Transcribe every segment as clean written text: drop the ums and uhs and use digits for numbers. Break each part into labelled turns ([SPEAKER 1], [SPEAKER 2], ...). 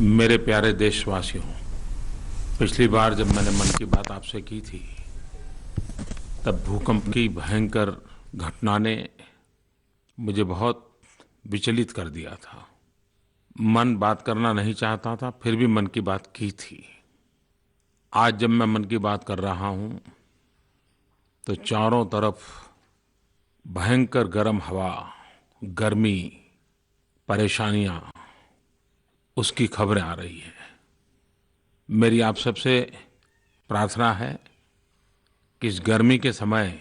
[SPEAKER 1] मेरे प्यारे देशवासियों, पिछली बार जब मैंने मन की बात आपसे की थी, तब भूकंप की भयंकर घटना ने मुझे बहुत विचलित कर दिया था। मन बात करना नहीं चाहता था, फिर भी मन की बात की थी। आज जब मैं मन की बात कर रहा हूं, तो चारों तरफ भयंकर गर्म हवा, गर्मी, परेशानियां, उसकी खबरें आ रही हैं। मेरी आप सबसे प्रार्थना है कि इस गर्मी के समय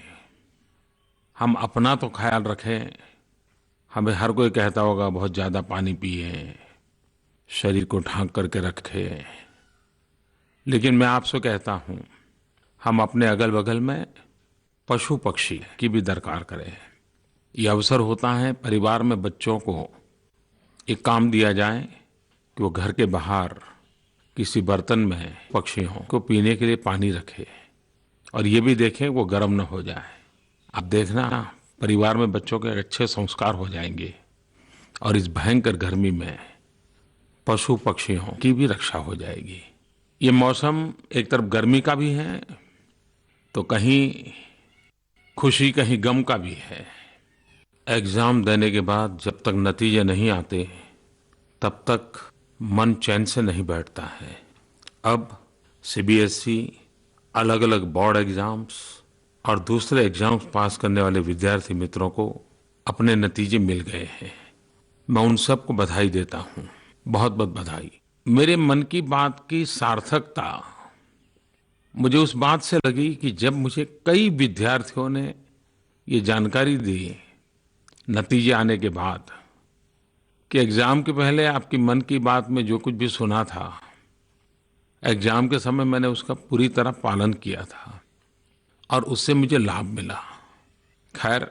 [SPEAKER 1] हम अपना तो ख्याल रखें। हमें हर कोई कहता होगा बहुत ज़्यादा पानी पिए, शरीर को ढांक करके रखें, लेकिन मैं आपसे कहता हूँ, हम अपने अगल बगल में पशु पक्षी की भी दरकार करें। ये अवसर होता है परिवार में बच्चों को एक काम दिया जाए कि वो घर के बाहर किसी बर्तन में पक्षियों को पीने के लिए पानी रखे और ये भी देखें वो गर्म न हो जाए। आप देखना, परिवार में बच्चों के अच्छे संस्कार हो जाएंगे और इस भयंकर गर्मी में पशु पक्षियों की भी रक्षा हो जाएगी। ये मौसम एक तरफ गर्मी का भी है, तो कहीं खुशी कहीं गम का भी है। एग्जाम देने के बाद जब तक नतीजे नहीं आते, तब तक मन चैन से नहीं बैठता है। अब सीबीएसई, अलग अलग बोर्ड एग्जाम्स और दूसरे एग्जाम्स पास करने वाले विद्यार्थी मित्रों को अपने नतीजे मिल गए हैं। मैं उन सबको बधाई देता हूँ, बहुत बहुत बधाई। मेरे मन की बात की सार्थकता मुझे उस बात से लगी कि जब मुझे कई विद्यार्थियों ने ये जानकारी दी नतीजे आने के बाद कि एग्जाम के पहले आपकी मन की बात में जो कुछ भी सुना था, एग्जाम के समय मैंने उसका पूरी तरह पालन किया था और उससे मुझे लाभ मिला। खैर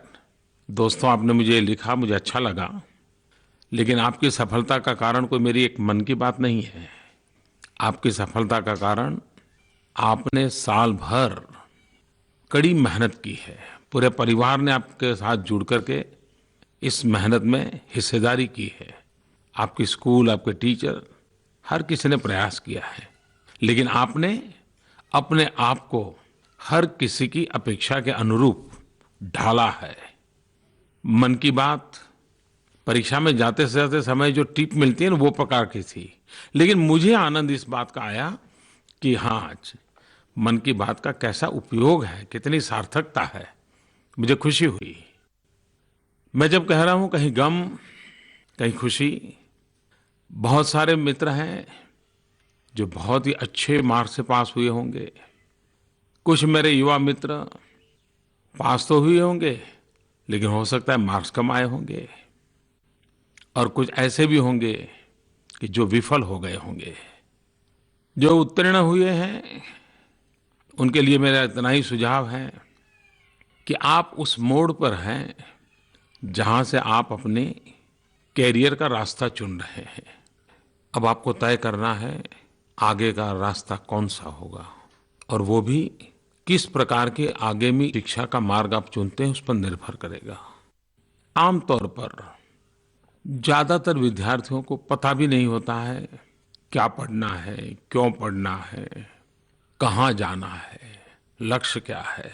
[SPEAKER 1] दोस्तों, आपने मुझे लिखा, मुझे अच्छा लगा, लेकिन आपकी सफलता का कारण कोई मेरी एक मन की बात नहीं है। आपकी सफलता का कारण आपने साल भर कड़ी मेहनत की है। पूरे परिवार ने आपके साथ जुड़ करके इस मेहनत में हिस्सेदारी की है। आपके स्कूल, आपके टीचर, हर किसी ने प्रयास किया है, लेकिन आपने अपने आप को हर किसी की अपेक्षा के अनुरूप ढाला है। मन की बात परीक्षा में जाते से जाते समय जो टिप मिलती है ना, वो प्रकार की थी, लेकिन मुझे आनंद इस बात का आया कि हाँ, मन की बात का कैसा उपयोग है, कितनी सार्थकता है। मुझे खुशी हुई। मैं जब कह रहा हूं कहीं गम कहीं खुशी, बहुत सारे मित्र हैं जो बहुत ही अच्छे मार्क्स से पास हुए होंगे। कुछ मेरे युवा मित्र पास तो हुए होंगे, लेकिन हो सकता है मार्क्स कम आए होंगे, और कुछ ऐसे भी होंगे कि जो विफल हो गए होंगे। जो उत्तीर्ण हुए हैं उनके लिए मेरा इतना ही सुझाव है कि आप उस मोड़ पर हैं जहां से आप अपने कैरियर का रास्ता चुन रहे हैं। अब आपको तय करना है आगे का रास्ता कौन सा होगा, और वो भी किस प्रकार के आगामी शिक्षा का मार्ग आप चुनते हैं उस पर निर्भर करेगा। आमतौर पर ज्यादातर विद्यार्थियों को पता भी नहीं होता है क्या पढ़ना है, क्यों पढ़ना है, कहाँ जाना है, लक्ष्य क्या है।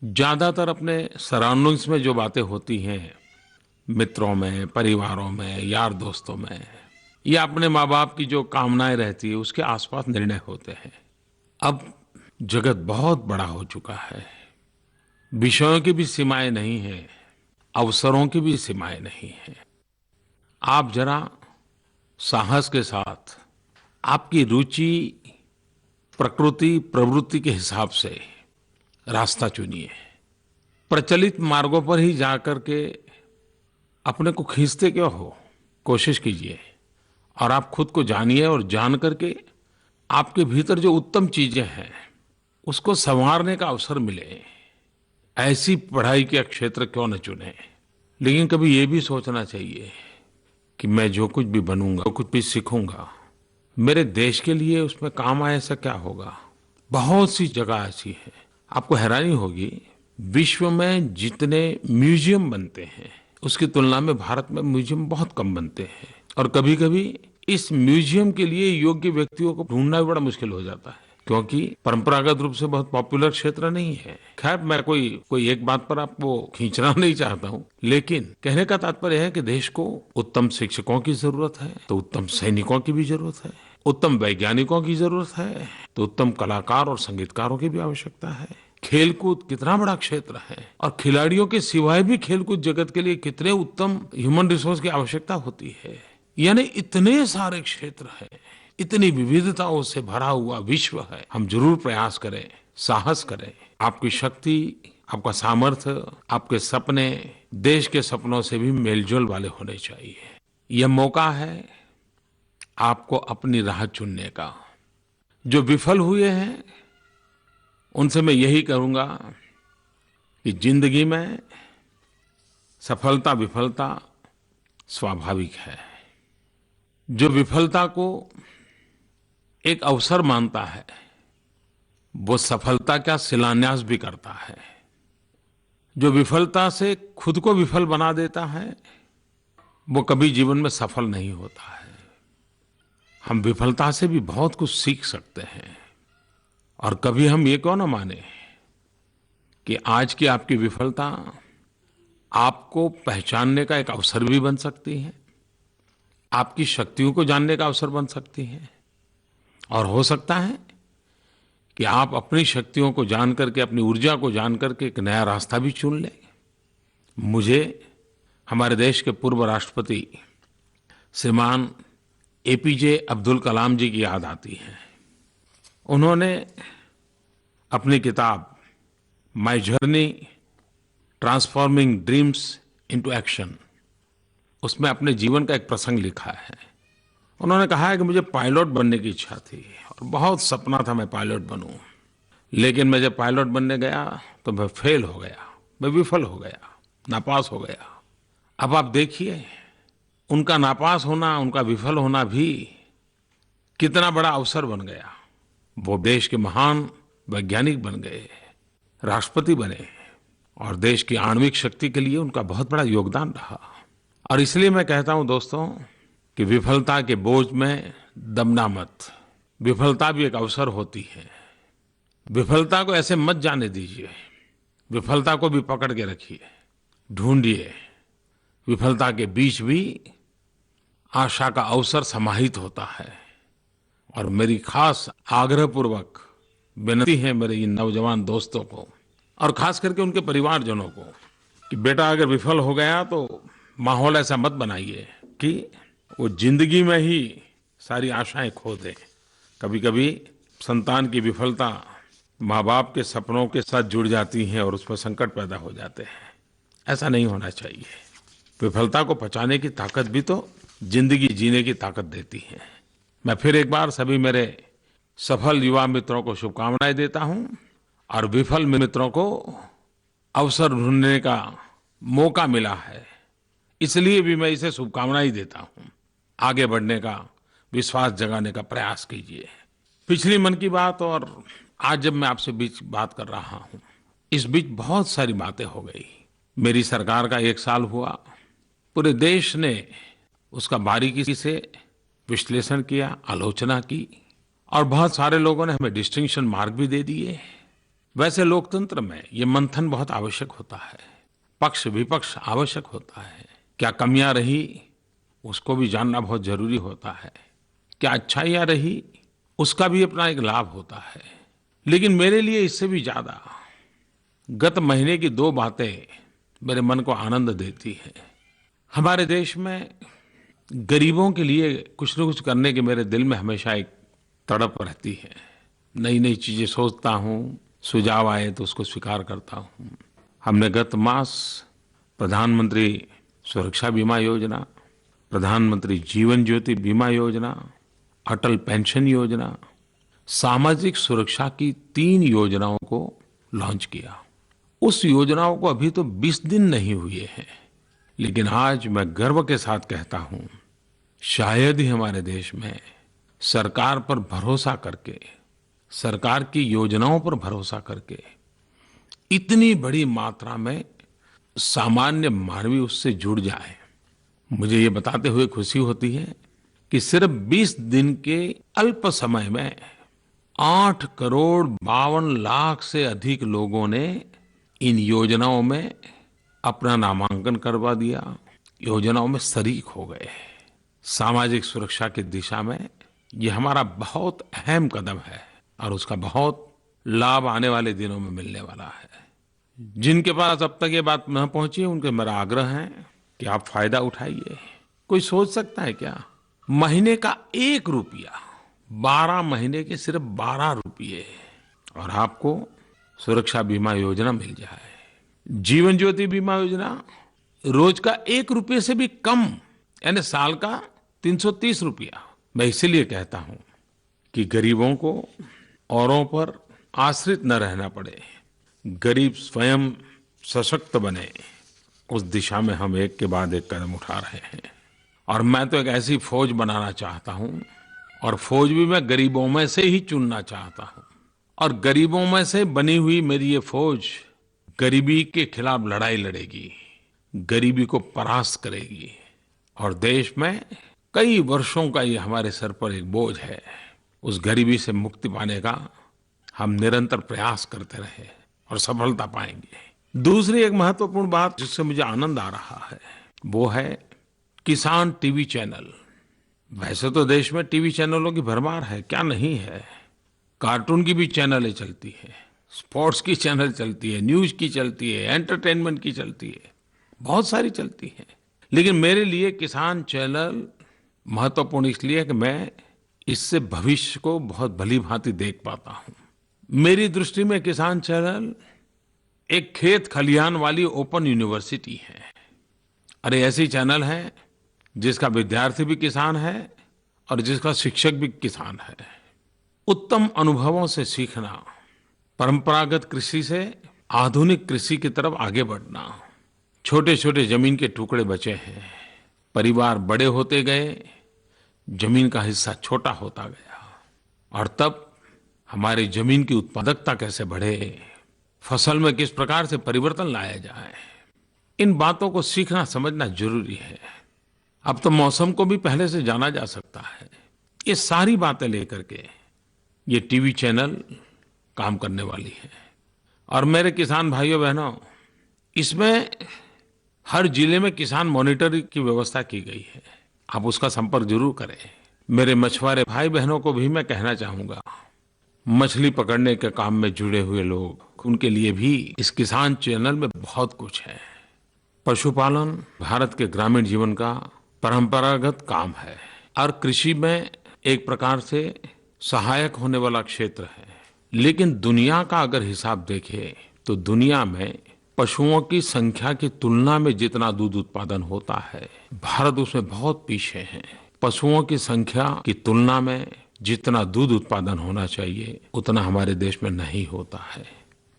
[SPEAKER 1] ज्यादातर अपने सराउंडिंग्स में जो बातें होती हैं, मित्रों में, परिवारों में, यार दोस्तों में, या अपने माँ बाप की जो कामनाएं रहती है, उसके आसपास निर्णय होते हैं। अब जगत बहुत बड़ा हो चुका है, विषयों की भी सीमाएं नहीं है, अवसरों की भी सीमाएं नहीं है। आप जरा साहस के साथ आपकी रुचि, प्रकृति, प्रवृत्ति के हिसाब से रास्ता चुनिए। प्रचलित मार्गों पर ही जाकर के अपने को खींचते क्यों हो, कोशिश कीजिए और आप खुद को जानिए, और जान करके आपके भीतर जो उत्तम चीजें हैं उसको संवारने का अवसर मिले। ऐसी पढ़ाई के क्षेत्र क्यों न चुने। लेकिन कभी ये भी सोचना चाहिए कि मैं जो कुछ भी बनूंगा, जो कुछ भी सीखूंगा, मेरे देश के लिए उसमें काम आए, ऐसा क्या होगा। बहुत सी जगह ऐसी है, आपको हैरानी होगी, विश्व में जितने म्यूजियम बनते हैं उसकी तुलना में भारत में म्यूजियम बहुत कम बनते हैं। और कभी कभी इस म्यूजियम के लिए योग्य व्यक्तियों को ढूंढना भी बड़ा मुश्किल हो जाता है, क्योंकि परंपरागत रूप से बहुत पॉपुलर क्षेत्र नहीं है। खैर, मैं कोई एक बात पर आपको खींचना नहीं चाहता हूँ, लेकिन कहने का तात्पर्य है कि देश को उत्तम शिक्षकों की जरूरत है तो उत्तम सैनिकों की भी जरूरत है, उत्तम वैज्ञानिकों की जरूरत है तो उत्तम कलाकार और संगीतकारों की भी आवश्यकता है। खेलकूद कितना बड़ा क्षेत्र है और खिलाड़ियों के सिवाय भी खेलकूद जगत के लिए कितने उत्तम ह्यूमन रिसोर्स की आवश्यकता होती है। यानी इतने सारे क्षेत्र हैं, इतनी विविधताओं से भरा हुआ विश्व है। हम जरूर प्रयास करें, साहस करें। आपकी शक्ति, आपका सामर्थ्य, आपके सपने देश के सपनों से भी मेलजोल वाले होने चाहिए। यह मौका है आपको अपनी राह चुनने का। जो विफल हुए हैं उनसे मैं यही कहूंगा कि जिंदगी में सफलता विफलता स्वाभाविक है। जो विफलता को एक अवसर मानता है वो सफलता का शिलान्यास भी करता है। जो विफलता से खुद को विफल बना देता है वो कभी जीवन में सफल नहीं होता है। हम विफलता से भी बहुत कुछ सीख सकते हैं और कभी हम ये क्यों ना माने कि आज की आपकी विफलता आपको पहचानने का एक अवसर भी बन सकती है, आपकी शक्तियों को जानने का अवसर बन सकती है और हो सकता है कि आप अपनी शक्तियों को जान करके, अपनी ऊर्जा को जान करके एक नया रास्ता भी चुन लें। मुझे हमारे देश के पूर्व राष्ट्रपति श्रीमान एपीजे अब्दुल कलाम जी की याद आती है। उन्होंने अपनी किताब my journey transforming dreams into action, उसमें अपने जीवन का एक प्रसंग लिखा है। उन्होंने कहा है कि मुझे पायलट बनने की इच्छा थी और बहुत सपना था मैं पायलट बनूं, लेकिन मैं जब पायलट बनने गया तो मैं फेल हो गया, मैं विफल हो गया, नापास हो गया। अब आप देखिए, उनका नापास होना, उनका विफल होना भी कितना बड़ा अवसर बन गया। वो देश के महान वैज्ञानिक बन गए, राष्ट्रपति बने और देश की आणविक शक्ति के लिए उनका बहुत बड़ा योगदान रहा। और इसलिए मैं कहता हूं दोस्तों कि विफलता के बोझ में दबना मत। विफलता भी एक अवसर होती है। विफलता को ऐसे मत जाने दीजिए, विफलता को भी पकड़ के रखिए, ढूंढिए। विफलता के बीच भी आशा का अवसर समाहित होता है। और मेरी खास आग्रहपूर्वक विनती है मेरे इन नौजवान दोस्तों को और खास करके उनके परिवारजनों को कि बेटा अगर विफल हो गया तो माहौल ऐसा मत बनाइए कि वो जिंदगी में ही सारी आशाएं खो दे। कभी कभी संतान की विफलता माँ बाप के सपनों के साथ जुड़ जाती हैं और उस पर संकट पैदा हो जाते हैं। ऐसा नहीं होना चाहिए। विफलता को पचाने की ताकत भी तो जिंदगी जीने की ताकत देती है। मैं फिर एक बार सभी मेरे सफल युवा मित्रों को शुभकामनाएं देता हूं और विफल मित्रों को अवसर ढूंढने का मौका मिला है, इसलिए भी मैं इसे शुभकामनाएं देता हूं। आगे बढ़ने का, विश्वास जगाने का प्रयास कीजिए। पिछली मन की बात और आज जब मैं आपसे बीच बात कर रहा हूं, इस बीच बहुत सारी बातें हो गई। मेरी सरकार का 1 साल हुआ, पूरे देश ने उसका बारीकी से विश्लेषण किया, आलोचना की और बहुत सारे लोगों ने हमें डिस्टिंक्शन मार्क भी दे दिए। वैसे लोकतंत्र में ये मंथन बहुत आवश्यक होता है, पक्ष विपक्ष आवश्यक होता है। क्या कमियां रही उसको भी जानना बहुत जरूरी होता है, क्या अच्छाइयां रही उसका भी अपना एक लाभ होता है। लेकिन मेरे लिए इससे भी ज्यादा गत महीने की 2 बातें मेरे मन को आनंद देती हैं। हमारे देश में गरीबों के लिए कुछ न कुछ करने की मेरे दिल में हमेशा एक तड़प रहती है। नई नई चीजें सोचता हूँ, सुझाव आए तो उसको स्वीकार करता हूँ। हमने गत मास प्रधानमंत्री सुरक्षा बीमा योजना, प्रधानमंत्री जीवन ज्योति बीमा योजना, अटल पेंशन योजना, सामाजिक सुरक्षा की 3 योजनाओं को लॉन्च किया। उस योजनाओं को अभी तो 20 दिन नहीं हुए हैं, लेकिन आज मैं गर्व के साथ कहता हूं, शायद ही हमारे देश में सरकार पर भरोसा करके, सरकार की योजनाओं पर भरोसा करके इतनी बड़ी मात्रा में सामान्य मानवी उससे जुड़ जाए। मुझे ये बताते हुए खुशी होती है कि सिर्फ 20 दिन के अल्प समय में 8 करोड़ 52 लाख से अधिक लोगों ने इन योजनाओं में अपना नामांकन करवा दिया, योजनाओं में शरीक हो गए। सामाजिक सुरक्षा की दिशा में ये हमारा बहुत अहम कदम है और उसका बहुत लाभ आने वाले दिनों में मिलने वाला है। जिनके पास अब तक ये बात न पहुंची, उनके मेरा आग्रह है कि आप फायदा उठाइए। कोई सोच सकता है क्या, महीने का 1 रुपया, 12 महीने के सिर्फ 12 रुपये और आपको सुरक्षा बीमा योजना मिल जाए। जीवन ज्योति बीमा योजना रोज का 1 रुपये से भी कम, यानी साल का 330 रुपया। मैं इसीलिए कहता हूं कि गरीबों को औरों पर आश्रित न रहना पड़े, गरीब स्वयं सशक्त बने, उस दिशा में हम एक के बाद एक कदम उठा रहे हैं। और मैं तो एक ऐसी फौज बनाना चाहता हूं, और फौज भी मैं गरीबों में से ही चुनना चाहता हूं। और गरीबों में से बनी हुई मेरी ये फौज गरीबी के खिलाफ लड़ाई लड़ेगी, गरीबी को परास्त करेगी। और देश में कई वर्षों का ये हमारे सर पर एक बोझ है, उस गरीबी से मुक्ति पाने का हम निरंतर प्रयास करते रहे और सफलता पाएंगे। दूसरी एक महत्वपूर्ण बात जिससे मुझे आनंद आ रहा है, वो है किसान टीवी चैनल। वैसे तो देश में टीवी चैनलों की भरमार है, क्या नहीं है। कार्टून की भी चैनलें चलती है, स्पोर्ट्स की चैनल चलती है, न्यूज की चलती है, एंटरटेनमेंट की चलती है, बहुत सारी चलती है। लेकिन मेरे लिए किसान चैनल महत्वपूर्ण इसलिए कि मैं इससे भविष्य को बहुत भली भांति देख पाता हूं। मेरी दृष्टि में किसान चैनल एक खेत खलिहान वाली ओपन यूनिवर्सिटी है। अरे ऐसी चैनल है जिसका विद्यार्थी भी किसान है और जिसका शिक्षक भी किसान है। उत्तम अनुभवों से सीखना, परंपरागत कृषि से आधुनिक कृषि की तरफ आगे बढ़ना। छोटे छोटे जमीन के टुकड़े बचे हैं, परिवार बड़े होते गए, जमीन का हिस्सा छोटा होता गया, और तब हमारी जमीन की उत्पादकता कैसे बढ़े, फसल में किस प्रकार से परिवर्तन लाया जाए, इन बातों को सीखना समझना जरूरी है। अब तो मौसम को भी पहले से जाना जा सकता है। ये सारी बातें लेकर के ये टीवी चैनल काम करने वाली है। और मेरे किसान भाइयों बहनों, इसमें हर जिले में किसान मॉनिटर की व्यवस्था की गई है, आप उसका संपर्क जरूर करें। मेरे मछुआरे भाई बहनों को भी मैं कहना चाहूंगा, मछली पकड़ने के काम में जुड़े हुए लोग, उनके लिए भी इस किसान चैनल में बहुत कुछ है। पशुपालन भारत के ग्रामीण जीवन का परंपरागत काम है और कृषि में एक प्रकार से सहायक होने वाला क्षेत्र है। लेकिन दुनिया का अगर हिसाब देखें तो दुनिया में पशुओं की संख्या की तुलना में जितना दूध उत्पादन होता है, भारत उसमें बहुत पीछे है। पशुओं की संख्या की तुलना में जितना दूध उत्पादन होना चाहिए उतना हमारे देश में नहीं होता है।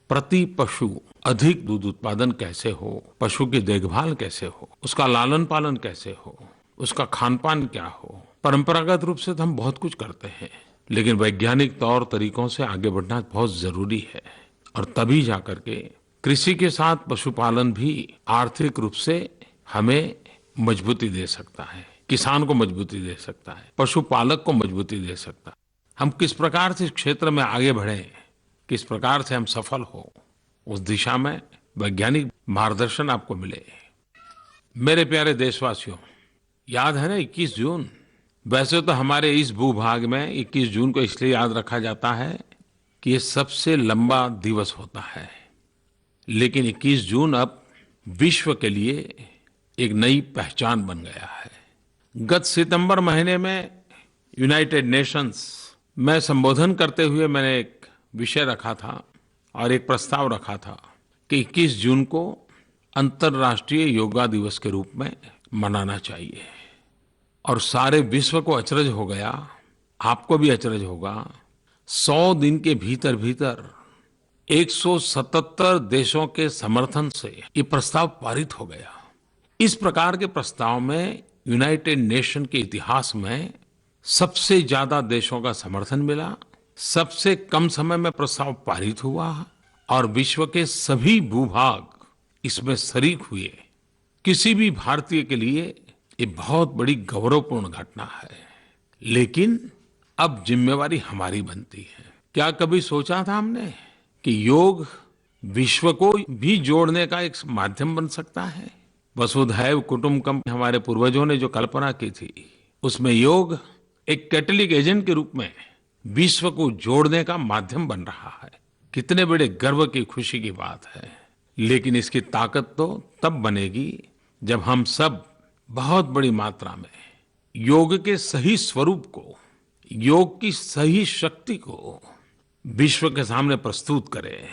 [SPEAKER 1] प्रति पशु अधिक दूध उत्पादन कैसे हो, पशु की देखभाल कैसे हो, उसका लालन पालन कैसे हो, उसका खान पान क्या हो। परंपरागत रूप से तो हम बहुत कुछ करते हैं, लेकिन वैज्ञानिक तौर तरीकों से आगे बढ़ना बहुत जरूरी है। और तभी जाकर के कृषि के साथ पशुपालन भी आर्थिक रूप से हमें मजबूती दे सकता है, किसान को मजबूती दे सकता है, पशुपालक को मजबूती दे सकता है। हम किस प्रकार से इस क्षेत्र में आगे बढ़ें, किस प्रकार से हम सफल हो, उस दिशा में वैज्ञानिक मार्गदर्शन आपको मिले। मेरे प्यारे देशवासियों, याद है ना 21 जून? वैसे तो हमारे इस भूभाग में 21 जून को इसलिए याद रखा जाता है कि ये सबसे लंबा दिवस होता है। लेकिन 21 जून अब विश्व के लिए एक नई पहचान बन गया है। गत सितंबर महीने में यूनाइटेड नेशंस में संबोधन करते हुए मैंने एक विषय रखा था और एक प्रस्ताव रखा था कि 21 जून को अंतर्राष्ट्रीय योगा दिवस के रूप में मनाना चाहिए। और सारे विश्व को अचरज हो गया, आपको भी अचरज होगा, 100 दिन के भीतर भीतर 177 देशों के समर्थन से ये प्रस्ताव पारित हो गया। इस प्रकार के प्रस्ताव में यूनाइटेड नेशन के इतिहास में सबसे ज्यादा देशों का समर्थन मिला, सबसे कम समय में प्रस्ताव पारित हुआ और विश्व के सभी भूभाग इसमें शरीक हुए। किसी भी भारतीय के लिए ये बहुत बड़ी गौरवपूर्ण घटना है। लेकिन अब जिम्मेवारी हमारी बनती है। क्या कभी सोचा था हमने कि योग विश्व को भी जोड़ने का एक माध्यम बन सकता है? वसुधैव कुटुंबकम हमारे पूर्वजों ने जो कल्पना की थी, उसमें योग एक कैटलिक एजेंट के रूप में विश्व को जोड़ने का माध्यम बन रहा है। कितने बड़े गर्व की, खुशी की बात है। लेकिन इसकी ताकत तो तब बनेगी जब हम सब बहुत बड़ी मात्रा में योग के सही स्वरूप को, योग की सही शक्ति को विश्व के सामने प्रस्तुत करें।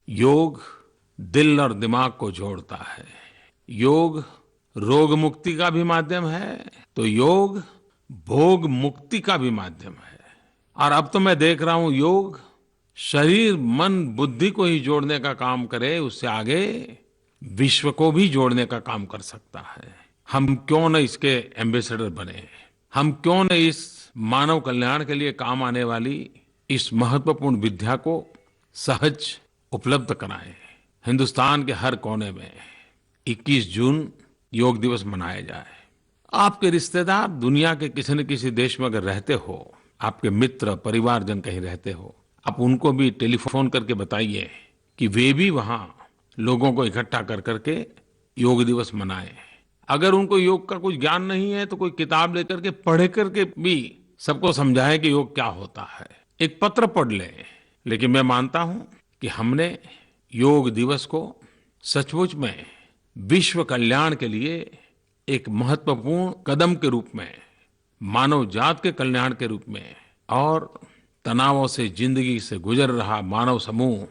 [SPEAKER 1] योग दिल और दिमाग को जोड़ता है। योग रोग मुक्ति का भी माध्यम है, तो योग भोग मुक्ति का भी माध्यम है। और अब तो मैं देख रहा हूं, योग शरीर मन बुद्धि को ही जोड़ने का काम करे, उससे आगे विश्व को भी जोड़ने का काम कर सकता है। हम क्यों न इसके एम्बेसडर बने? हम क्यों न इस मानव कल्याण के लिए काम आने वाली इस महत्वपूर्ण विद्या को सहज उपलब्ध कराएं? हिंदुस्तान के हर कोने में 21 जून योग दिवस मनाया जाए। आपके रिश्तेदार दुनिया के किसी न किसी देश में अगर रहते हो, आपके मित्र परिवारजन कहीं रहते हो, आप उनको भी टेलीफोन करके बताइए कि वे भी वहां लोगों को इकट्ठा कर करके योग दिवस मनाएं। अगर उनको योग का कुछ ज्ञान नहीं है तो कोई किताब लेकर के पढ़ करके भी सबको समझाएं कि योग क्या होता है। एक पत्र पढ़ लें। लेकिन मैं मानता हूं कि हमने योग दिवस को सचमुच में विश्व कल्याण के लिए एक महत्वपूर्ण कदम के रूप में, मानव जात के कल्याण के रूप में, और तनावों से जिंदगी से गुजर रहा मानव समूह,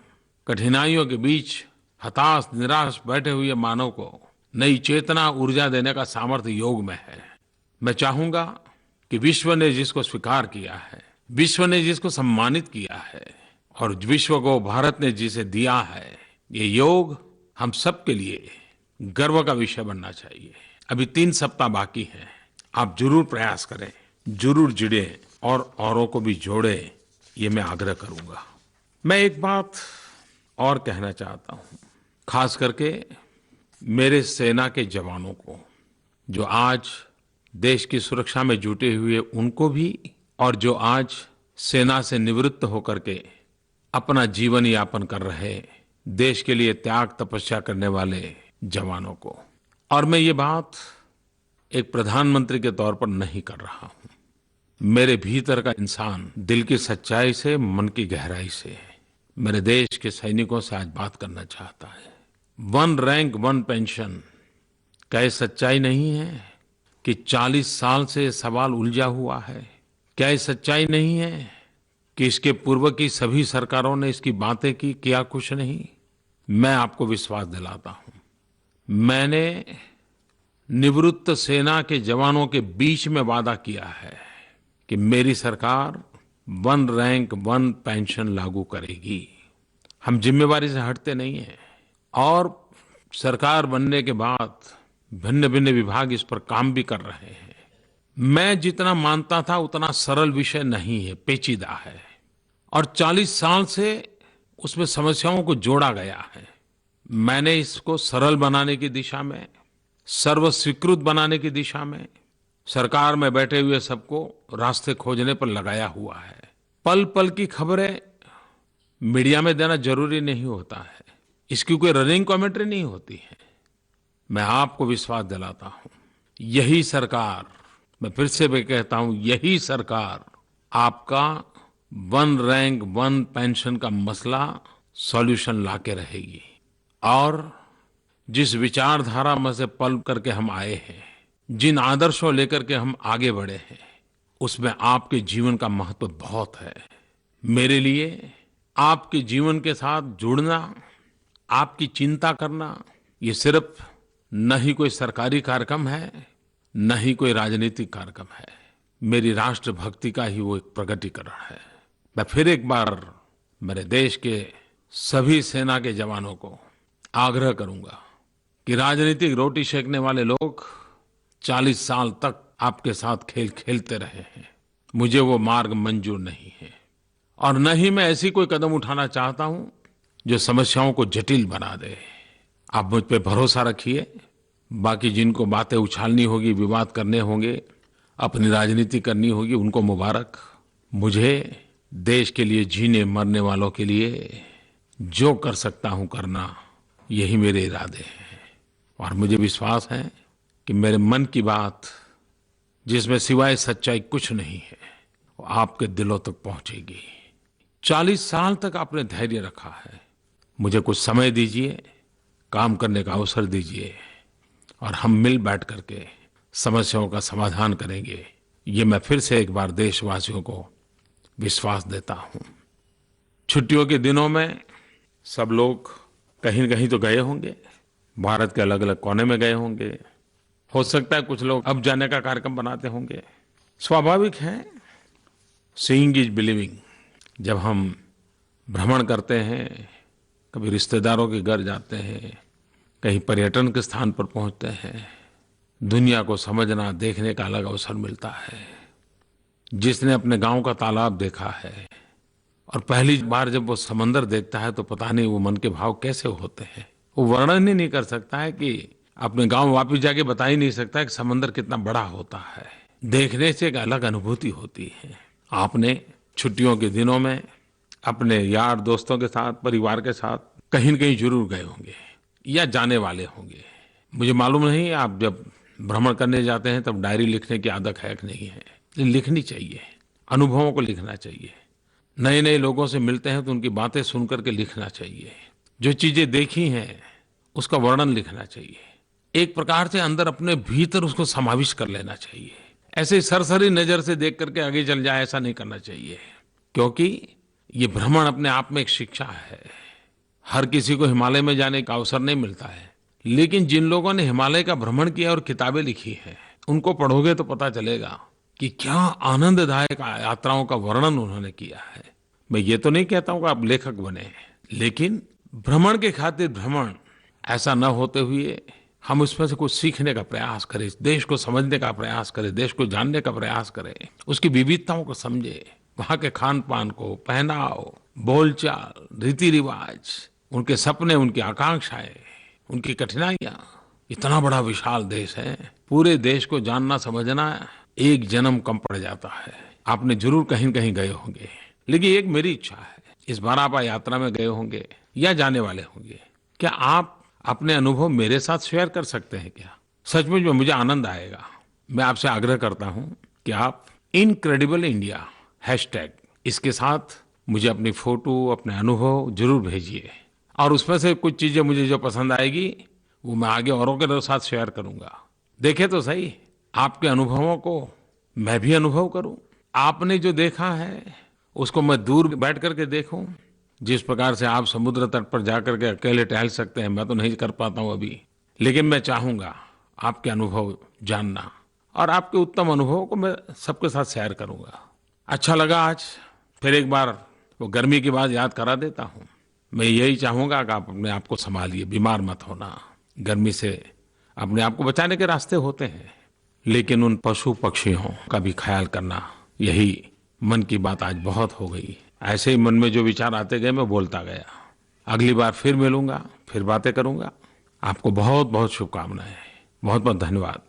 [SPEAKER 1] कठिनाइयों के बीच हताश निराश बैठे हुए मानव को नई चेतना ऊर्जा देने का सामर्थ्य योग में है। मैं चाहूंगा कि विश्व ने जिसको स्वीकार किया है, विश्व ने जिसको सम्मानित किया है, और विश्व को भारत ने जिसे दिया है, ये योग हम सबके लिए गर्व का विषय बनना चाहिए। अभी 3 सप्ताह बाकी हैं। आप जरूर प्रयास करें, जरूर जुड़े और औरों को भी जोड़े, ये मैं आग्रह करूंगा। मैं एक बात और कहना चाहता हूं, खास करके मेरे सेना के जवानों को, जो आज देश की सुरक्षा में जुटे हुए, उनको भी, और जो आज सेना से निवृत्त होकर के अपना जीवन यापन कर रहे, देश के लिए त्याग तपस्या करने वाले जवानों को। और मैं ये बात एक प्रधानमंत्री के तौर पर नहीं कर रहा हूं। मेरे भीतर का इंसान दिल की सच्चाई से, मन की गहराई से मेरे देश के सैनिकों से आज बात करना चाहता है। 1 रैंक 1 पेंशन, क्या ये सच्चाई नहीं है कि 40 साल से ये सवाल उलझा हुआ है? क्या ये सच्चाई नहीं है कि इसके पूर्व की सभी सरकारों ने इसकी बातें की, किया कुछ नहीं? मैं आपको विश्वास दिलाता हूं, मैंने निवृत्त सेना के जवानों के बीच में वादा किया है कि मेरी सरकार 1 रैंक 1 पेंशन लागू करेगी। हम जिम्मेवारी से हटते नहीं हैं, और सरकार बनने के बाद भिन्न भिन्न विभाग इस पर काम भी कर रहे हैं। मैं जितना मानता था उतना सरल विषय नहीं है, पेचीदा है, और 40 साल से उसमें समस्याओं को जोड़ा गया है। मैंने इसको सरल बनाने की दिशा में, सर्व स्वीकृत बनाने की दिशा में सरकार में बैठे हुए सबको रास्ते खोजने पर लगाया हुआ है। पल पल की खबरें मीडिया में देना जरूरी नहीं होता है, इसकी कोई रनिंग कमेंट्री नहीं होती है। मैं आपको विश्वास दिलाता हूं, यही सरकार, मैं फिर से भी कहता हूं, यही सरकार आपका 1 रैंक 1 पेंशन का मसला सॉल्यूशन लाके रहेगी। और जिस विचारधारा में से पल करके हम आए हैं, जिन आदर्शों लेकर के हम आगे बढ़े हैं, उसमें आपके जीवन का महत्व बहुत है। मेरे लिए आपके जीवन के साथ जुड़ना, आपकी चिंता करना, ये सिर्फ न ही कोई सरकारी कार्यक्रम है, न ही कोई राजनीतिक कार्यक्रम है, मेरी राष्ट्र भक्ति का ही वो एक प्रकटीकरण है। मैं फिर एक बार मेरे देश के सभी सेना के जवानों को आग्रह करूंगा कि राजनीतिक रोटी सेकने वाले लोग 40 साल तक आपके साथ खेल खेलते रहे हैं, मुझे वो मार्ग मंजूर नहीं है। और न ही मैं ऐसी कोई कदम उठाना चाहता हूं जो समस्याओं को जटिल बना दे। आप मुझ पे भरोसा रखिए। बाकी जिनको बातें उछालनी होगी, विवाद करने होंगे, अपनी राजनीति करनी होगी उनको मुबारक। मुझे देश के लिए जीने मरने वालों के लिए जो कर सकता हूं करना, यही मेरे इरादे हैं। और मुझे विश्वास है कि मेरे मन की बात, जिसमें सिवाय सच्चाई कुछ नहीं है, वो आपके दिलों तक पहुंचेगी। 40 साल तक आपने धैर्य रखा है। मुझे कुछ समय दीजिए, काम करने का अवसर दीजिए और हम मिल बैठ करके समस्याओं का समाधान करेंगे। ये मैं फिर से एक बार देशवासियों को विश्वास देता हूं। छुट्टियों के दिनों में सब लोग कहीं न कहीं तो गए होंगे, भारत के अलग अलग कोने में गए होंगे। हो सकता है कुछ लोग अब जाने का कार्यक्रम बनाते होंगे। स्वाभाविक है, सीइंग इज बिलीविंग। जब हम भ्रमण करते हैं, कभी रिश्तेदारों के घर जाते हैं, कहीं पर्यटन के स्थान पर पहुंचते हैं, दुनिया को समझना देखने का अलग अवसर मिलता है। जिसने अपने गांव का तालाब देखा है और पहली बार जब वो समंदर देखता है तो पता नहीं वो मन के भाव कैसे होते हैं। वो वर्णन ही नहीं कर सकता है कि अपने गांव वापस जाके बता ही नहीं सकता है कि समंदर कितना बड़ा होता है। देखने से एक अलग अनुभूति होती है। आपने छुट्टियों के दिनों में अपने यार दोस्तों के साथ, परिवार के साथ कहीं न कहीं जरूर गए होंगे या जाने वाले होंगे। मुझे मालूम नहीं आप जब भ्रमण करने जाते हैं तब डायरी लिखने की आदत है कि नहीं है, लेकिन लिखनी चाहिए, अनुभवों को लिखना चाहिए। नए नए लोगों से मिलते हैं तो उनकी बातें सुन करके लिखना चाहिए। जो चीजें देखी हैं उसका वर्णन लिखना चाहिए। एक प्रकार से अंदर अपने भीतर उसको समाविष्ट कर लेना चाहिए। ऐसे सरसरी नजर से देख करके आगे चल जाए, ऐसा नहीं करना चाहिए। क्योंकि ये भ्रमण अपने आप में एक शिक्षा है। हर किसी को हिमालय में जाने का अवसर नहीं मिलता है, लेकिन जिन लोगों ने हिमालय का भ्रमण किया और किताबें लिखी हैं, उनको पढ़ोगे तो पता चलेगा कि क्या आनंददायक यात्राओं का वर्णन उन्होंने किया है। मैं ये तो नहीं कहता हूं कि आप लेखक बने, लेकिन भ्रमण के खातिर भ्रमण ऐसा न होते हुए हम उसमें से कुछ सीखने का प्रयास करें, देश को समझने का प्रयास करें, देश को जानने का प्रयास करें, उसकी विविधताओं को समझे, वहां के खान पान को, पहनाव, बोलचाल, रीति रिवाज, उनके सपने, उनकी आकांक्षाएं, उनकी कठिनाइयां। इतना बड़ा विशाल देश है, पूरे देश को जानना समझना एक जन्म कम पड़ जाता है। आपने जरूर कहीं न कहीं गए होंगे, लेकिन एक मेरी इच्छा है, इस बार आप यात्रा में गए होंगे या जाने वाले होंगे, क्या आप अपने अनुभव मेरे साथ शेयर कर सकते हैं क्या? सचमुच में मुझे आनंद आएगा। मैं आपसे आग्रह करता हूं कि आप इनक्रेडिबल इंडिया हैशटैग इसके साथ मुझे अपनी फोटो, अपने अनुभव जरूर भेजिए और उसमें से कुछ चीजें मुझे जो पसंद आएगी वो मैं आगे औरों के साथ शेयर करूंगा। देखे तो सही, आपके अनुभवों को मैं भी अनुभव करूं। आपने जो देखा है उसको मैं दूर बैठ करके देखूं। जिस प्रकार से आप समुद्र तट पर जाकर के अकेले टहल सकते हैं, मैं तो नहीं कर पाता हूं अभी, लेकिन मैं चाहूंगा आपके अनुभव जानना और आपके उत्तम अनुभवों को मैं सबके साथ शेयर करूंगा। अच्छा लगा आज फिर एक बार वो गर्मी की बात याद करा देता हूं। मैं यही चाहूंगा कि आप अपने आप को संभालिए, बीमार मत होना। गर्मी से अपने आप को बचाने के रास्ते होते हैं, लेकिन उन पशु पक्षियों का भी ख्याल करना। यही मन की बात आज बहुत हो गई। ऐसे ही मन में जो विचार आते गए मैं बोलता गया। अगली बार फिर मिलूंगा, फिर बातें करूंगा। आपको बहुत बहुत शुभकामनाएं। बहुत बहुत धन्यवाद।